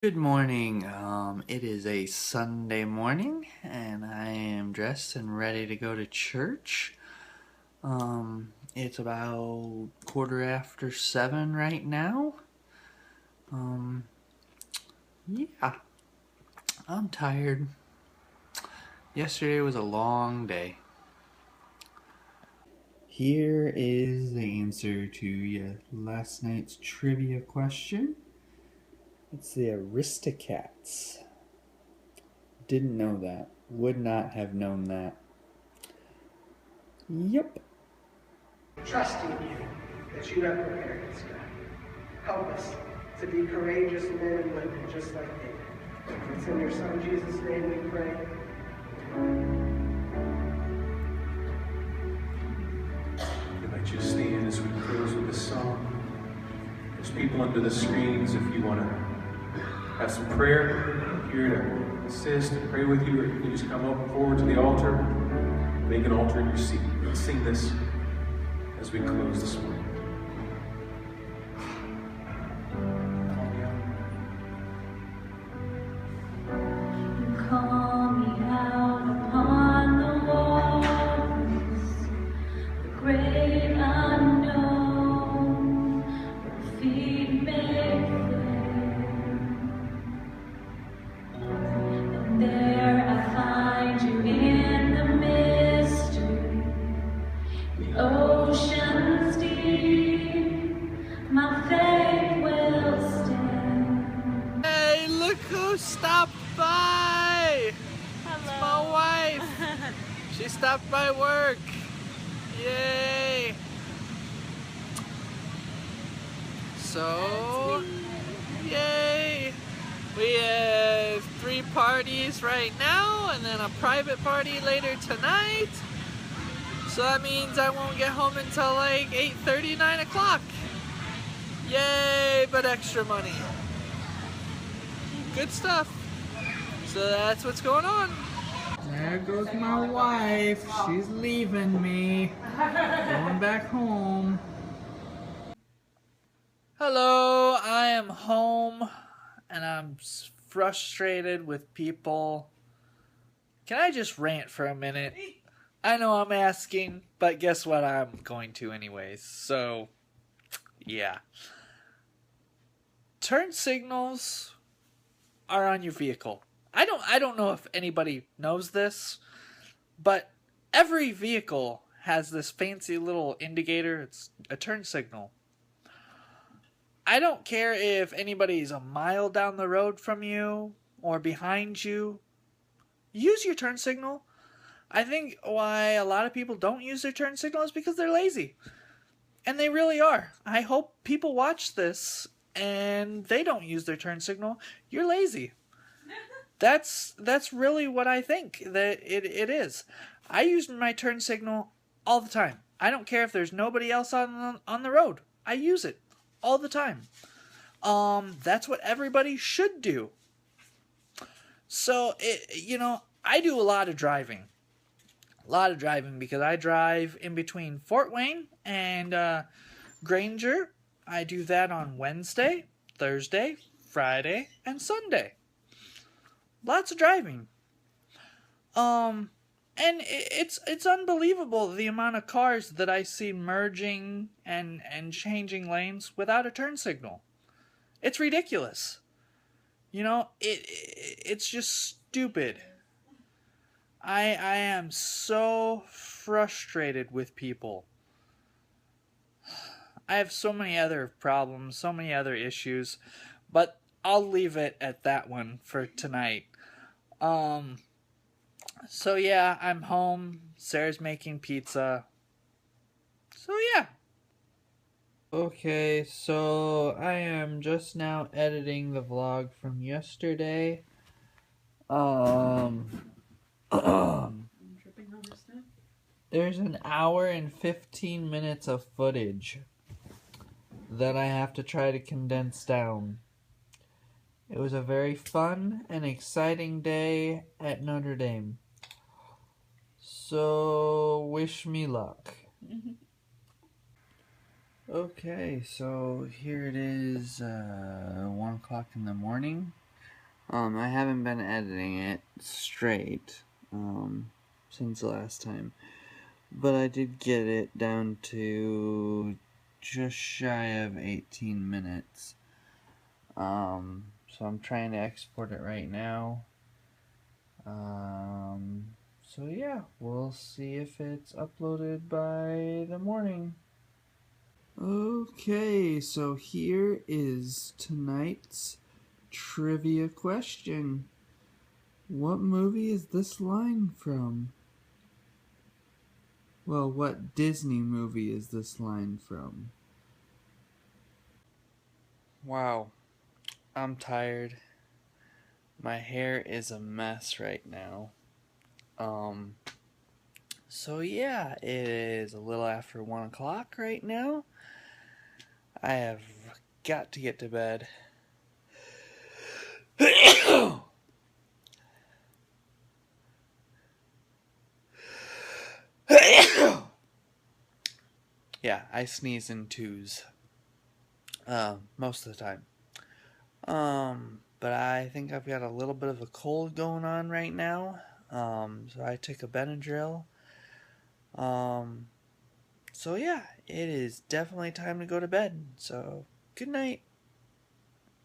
Good morning. It is a Sunday morning, and I am dressed and ready to go to church. It's about 7:15 right now. Um, yeah, I'm tired. Yesterday was a long day. Here is the answer to your last night's trivia question. It's the Aristocats. Didn't know that. Would not have known that. Yep. Trusting you that you have prepared us, God. Help us to be courageous men and women just like David. It's in your Son Jesus' name we pray. We invite you to stand as we close with this song. There's people under the screens if you want to have some prayer. We're here to assist and pray with you, or you can just come up forward to the altar, make an altar in your seat. Let's sing this as we close this morning. Call me out upon the waters, the great unknown, where feet may fail. And there I find you in the mystery, the ocean's deep, my faith will stand. Hey, look who stopped by! It's my wife! She stopped by work! Yay! So, yay! We have 3 parties right now and then a private party later tonight. So that means I won't get home until like 8:30, 9 o'clock. Yay, but extra money. Good stuff. So that's what's going on. There goes my wife. She's leaving me. Going back home. Hello, I am home and I'm frustrated with people. Can I just rant for a minute? I know I'm asking, but guess what? I'm going to anyways. So, yeah. Turn signals are on your vehicle. I don't know if anybody knows this, but every vehicle has this fancy little indicator. It's a turn signal. I don't care if anybody's a mile down the road from you or behind you. Use your turn signal. I think why a lot of people don't use their turn signal is because they're lazy. And they really are. I hope people watch this and they don't use their turn signal. You're lazy. That's really what I think that it is. I use my turn signal all the time. I don't care if there's nobody else on the road. I use it all the time. That's what everybody should do. So, I do a lot of driving. A lot of driving because I drive in between Fort Wayne and Granger. I do that on Wednesday, Thursday, Friday, and Sunday. Lots of driving. And it's unbelievable the amount of cars that I see merging and changing lanes without a turn signal. It's ridiculous. It's just stupid. I am so frustrated with people. I have so many other problems, so many other issues, but I'll leave it at that one for tonight. So yeah, I'm home. Sarah's making pizza. So yeah. Okay, so I am just now editing the vlog from yesterday. There's an hour and 15 minutes of footage that I have to try to condense down. It was a very fun and exciting day at Notre Dame. So, wish me luck. Okay, so here it is, 1 o'clock in the morning. I haven't been editing it straight since the last time, but I did get it down to just shy of 18 minutes. So I'm trying to export it right now. So yeah, we'll see if it's uploaded by the morning. Okay, so here is tonight's trivia question. What movie is this line from? Well, what Disney movie is this line from? Wow, I'm tired. My hair is a mess right now. So yeah, it is a little after 1 o'clock right now. I have got to get to bed. Yeah, I sneeze in twos. Most of the time. But I think I've got a little bit of a cold going on right now. So I took a Benadryl. So yeah, it is definitely time to go to bed. So good night.